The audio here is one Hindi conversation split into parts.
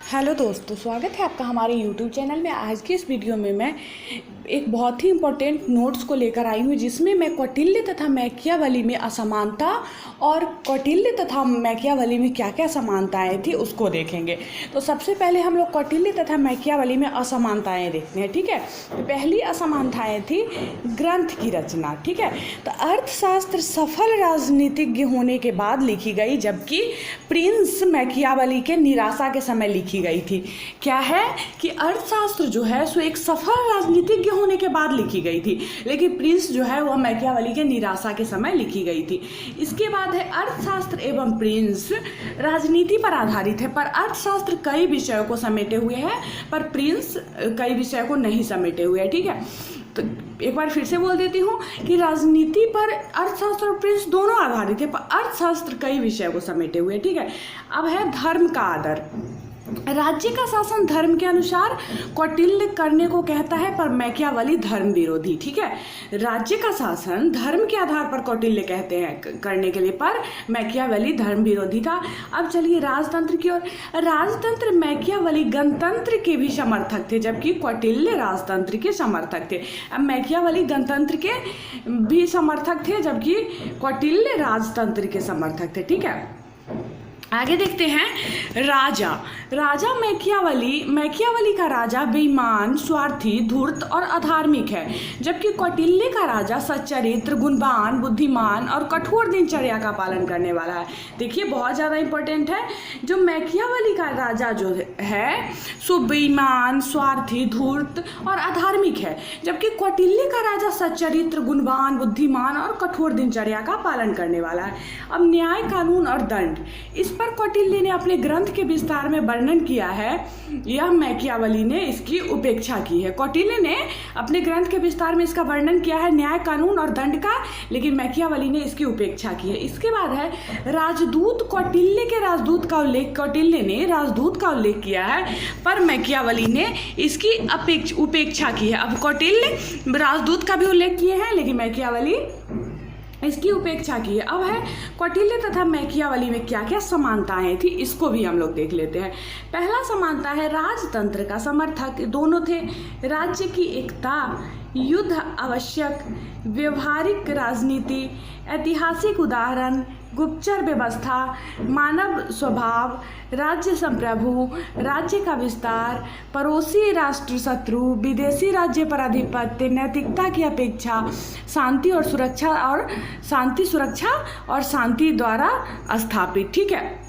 हेलो दोस्तों, स्वागत है आपका हमारे यूट्यूब चैनल में। आज की इस वीडियो में मैं एक बहुत ही इम्पोर्टेंट नोट्स को लेकर आई हूँ, जिसमें मैं कौटिल्य तथा मैकियावेली में असमानता और कौटिल्य तथा मैकियावेली में क्या क्या समानताएं थी उसको देखेंगे। तो सबसे पहले हम लोग कौटिल्य तथा मैकियावेली में असमानताएं देखते हैं। ठीक है, तो पहली असमानताएं थी ग्रंथ की रचना। ठीक है, तो अर्थशास्त्र सफल राजनीतिज्ञ होने के बाद लिखी गई, जबकि प्रिंस मैकियावेली के निराशा के समय लिखी गई थी। क्या है कि अर्थशास्त्र जो है सो एक सफल राजनीतिज्ञ होने के बाद लिखी गई थी, लेकिन प्रिंस जो है वह मैकियावेली के निराशा के समय लिखी गई थी। इसके बाद है अर्थशास्त्र एवं प्रिंस राजनीति पर आधारित है, पर अर्थशास्त्र कई विषयों को समेटे हुए है, पर प्रिंस कई विषयों को नहीं समेटे हुए है। ठीक है, तो एक बार फिर से बोल देती हूँ कि राजनीति पर अर्थशास्त्र और प्रिंस दोनों आधारित है, पर अर्थशास्त्र कई विषयों को समेटे हुए। ठीक है, अब है धर्म का आदर। राज्य का शासन धर्म के अनुसार कौटिल्य करने को कहता है, पर मैकियावेली धर्म विरोधी। ठीक है, राज्य का शासन धर्म के आधार पर कौटिल्य कहते हैं करने के लिए, पर मैकियावेली धर्म विरोधी था। अब चलिए राजतंत्र की ओर। राजतंत्र मैकियावेली गणतंत्र के भी समर्थक थे, जबकि कौटिल्य राजतंत्र के समर्थक थे। अब मैकियावेली गणतंत्र के भी समर्थक थे, जबकि कौटिल्य राजतंत्र के समर्थक थे। ठीक है, आगे देखते हैं राजा मैकियावेली का राजा बेईमान, स्वार्थी, धूर्त और अधार्मिक है, जबकि कौटिल्य का राजा सच्चरित्र, गुणवान, बुद्धिमान और कठोर दिनचर्या का पालन करने वाला है। देखिए बहुत ज़्यादा इंपॉर्टेंट है, जो मैकियावेली का राजा जो है सो बेईमान, स्वार्थी, धूर्त और अधार्मिक है, जबकि कौटिल्य का राजा सच्चरित्र, गुणवान, बुद्धिमान और कठोर दिनचर्या का पालन करने वाला है। अब न्याय, कानून और दंड, इस पर कौटिल्य ने अपने ग्रंथ के विस्तार में वर्णन किया है, यह मैकियावेली ने इसकी उपेक्षा की है। कौटिल्य ने अपने ग्रंथ के विस्तार में इसका वर्णन किया है, न्याय, कानून और दंड का, लेकिन मैकियावेली ने इसकी उपेक्षा की है। इसके बाद है राजदूत। कौटिल्य के राजदूत का उल्लेख कौटिल्य ने राजदूत का उल्लेख किया है, पर मैकियावेली ने इसकी उपेक्षा की है। अब कौटिल्य राजदूत का भी उल्लेख किए हैं, लेकिन मैकियावेली इसकी उपेक्षा की है। अब है कौटिल्य तथा मैकियावेली में क्या क्या समानताएं थी, इसको भी हम लोग देख लेते हैं। पहला समानता है राजतंत्र का समर्थक दोनों थे। राज्य की एकता, युद्ध आवश्यक, व्यवहारिक राजनीति, ऐतिहासिक उदाहरण, गुप्तचर व्यवस्था, मानव स्वभाव, राज्य संप्रभु, राज्य का विस्तार, पड़ोसी राष्ट्र शत्रु, विदेशी राज्य पर आधिपत्य, नैतिकता की अपेक्षा, शांति सुरक्षा और शांति द्वारा स्थापित। ठीक है,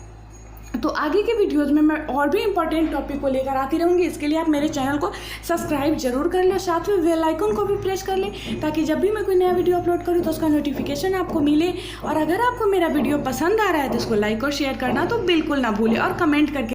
तो आगे के वीडियोज़ में मैं और भी इम्पोर्टेंट टॉपिक को लेकर आती रहूँगी। इसके लिए आप मेरे चैनल को सब्सक्राइब जरूर कर लें, साथ में बेल आइकन को भी प्रेस कर लें, ताकि जब भी मैं कोई नया वीडियो अपलोड करूँ तो उसका नोटिफिकेशन आपको मिले। और अगर आपको मेरा वीडियो पसंद आ रहा है तो इसको लाइक और शेयर करना तो बिल्कुल ना भूलें, और कमेंट करके